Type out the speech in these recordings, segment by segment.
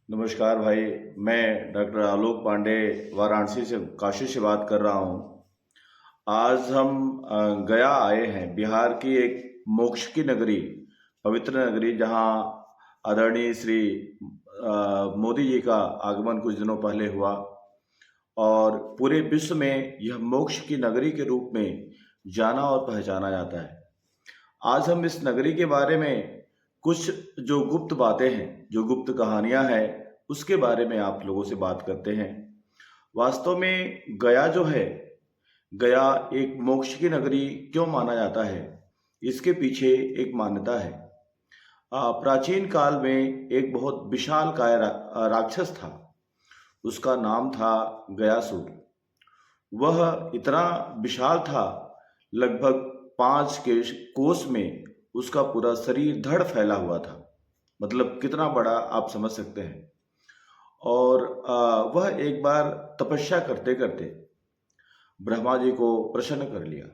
नमस्कार भाई। मैं डॉक्टर आलोक पांडे वाराणसी से काशी से बात कर रहा हूँ। आज हम गया आए हैं, बिहार की एक मोक्ष की नगरी, पवित्र नगरी, जहाँ आदरणीय श्री मोदी जी का आगमन कुछ दिनों पहले हुआ और पूरे विश्व में यह मोक्ष की नगरी के रूप में जाना और पहचाना जाता है। आज हम इस नगरी के बारे में कुछ जो गुप्त बातें हैं, जो गुप्त कहानियां हैं, उसके बारे में आप लोगों से बात करते हैं। वास्तव में गया जो है, गया एक मोक्ष की नगरी क्यों माना जाता है, इसके पीछे एक मान्यता है। प्राचीन काल में एक बहुत विशालकाय राक्षस था। उसका नाम था गयासुर। वह इतना विशाल था, लगभग 5 के कोस में उसका पूरा शरीर धड़ फैला हुआ था। मतलब कितना बड़ा आप समझ सकते हैं। और वह एक बार तपस्या करते करते ब्रह्मा जी को प्रसन्न कर लिया।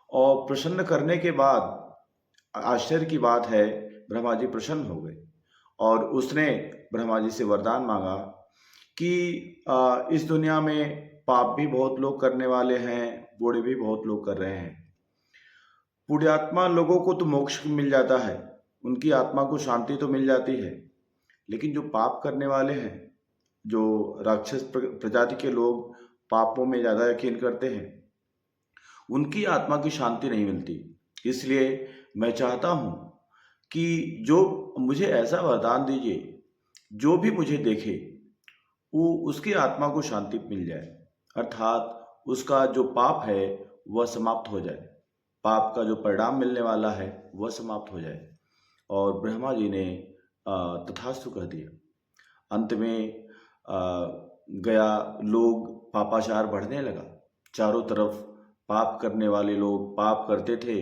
और प्रसन्न करने के बाद आश्चर्य की बात है, ब्रह्मा जी प्रसन्न हो गए और उसने ब्रह्मा जी से वरदान मांगा कि इस दुनिया में पाप भी बहुत लोग करने वाले हैं, बुरे भी बहुत लोग कर रहे हैं। पुण्यात्मा लोगों को तो मोक्ष मिल जाता है, उनकी आत्मा को शांति तो मिल जाती है, लेकिन जो पाप करने वाले हैं, जो राक्षस प्रजाति के लोग पापों में ज़्यादा यकीन करते हैं, उनकी आत्मा की शांति नहीं मिलती। इसलिए मैं चाहता हूँ कि जो मुझे ऐसा वरदान दीजिए, जो भी मुझे देखे वो उसकी आत्मा को शांति मिल जाए, अर्थात उसका जो पाप है वह समाप्त हो जाए, पाप का जो परिणाम मिलने वाला है वह समाप्त हो जाए। और ब्रह्मा जी ने तथास्तु कह दिया। अंत में गया लोग पापाचार बढ़ने लगा। चारों तरफ पाप करने वाले लोग पाप करते थे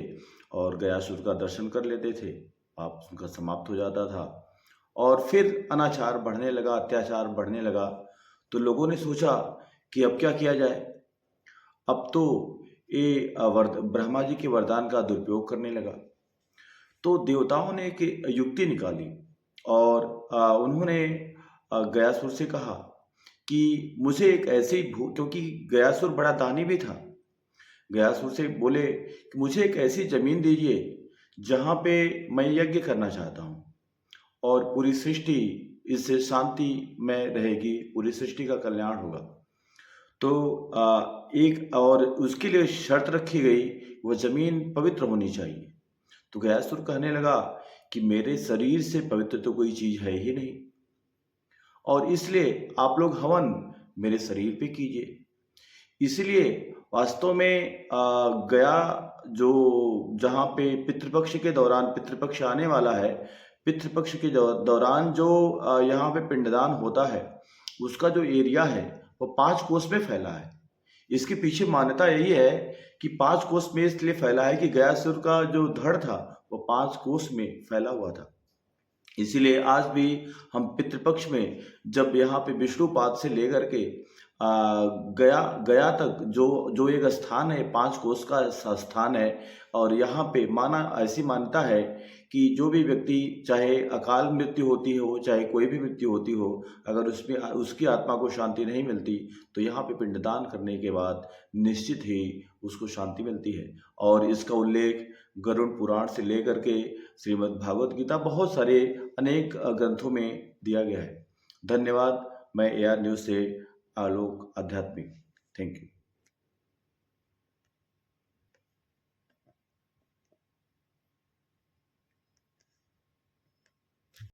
और गयासुर का दर्शन कर लेते थे, पाप उनका समाप्त हो जाता था। और फिर अनाचार बढ़ने लगा, अत्याचार बढ़ने लगा। तो लोगों ने सोचा कि अब क्या किया जाए। अब तो ये ब्रह्मा जी के वरदान का दुरुपयोग करने लगा। तो देवताओं ने एक युक्ति निकाली और उन्होंने गयासुर से कहा कि मुझे एक ऐसी क्योंकि गयासुर बड़ा दानी भी था। गयासुर से बोले कि मुझे एक ऐसी जमीन दीजिए जहाँ पे मैं यज्ञ करना चाहता हूँ और पूरी सृष्टि इससे शांति में रहेगी, पूरी सृष्टि का कल्याण होगा। तो एक और उसके लिए शर्त रखी गई, वह जमीन पवित्र होनी चाहिए। तो गयासुर कहने लगा कि मेरे शरीर से पवित्र तो कोई चीज है ही नहीं, और इसलिए आप लोग हवन मेरे शरीर पे कीजिए। इसलिए वास्तव में गया जो जहाँ पे पितृपक्ष के दौरान, पितृपक्ष आने वाला है, पितृपक्ष के दौरान जो यहाँ पे पिंडदान होता है, उसका जो एरिया है वो 5 कोस में फैला है। इसके पीछे मान्यता यही है कि 5 कोस में इसलिए फैला है कि गयासुर का जो धड़ था वो 5 कोस में फैला हुआ था। इसीलिए आज भी हम पितृपक्ष में जब यहाँ पे विष्णुपाद से लेकर के गया गया तक जो जो एक स्थान है, 5 कोस का स्थान है, और यहाँ पे ऐसी मान्यता है कि जो भी व्यक्ति, चाहे अकाल मृत्यु होती हो, चाहे कोई भी मृत्यु होती हो, अगर उसमें उसकी आत्मा को शांति नहीं मिलती तो यहाँ पे पिंडदान करने के बाद निश्चित ही उसको शांति मिलती है। और इसका उल्लेख गरुड़ पुराण से लेकर के श्रीमद् भागवत गीता, बहुत सारे अनेक ग्रंथों में दिया गया है। धन्यवाद। मैं AR न्यूज़ से आलोक आध्यात्मिक। Thank you.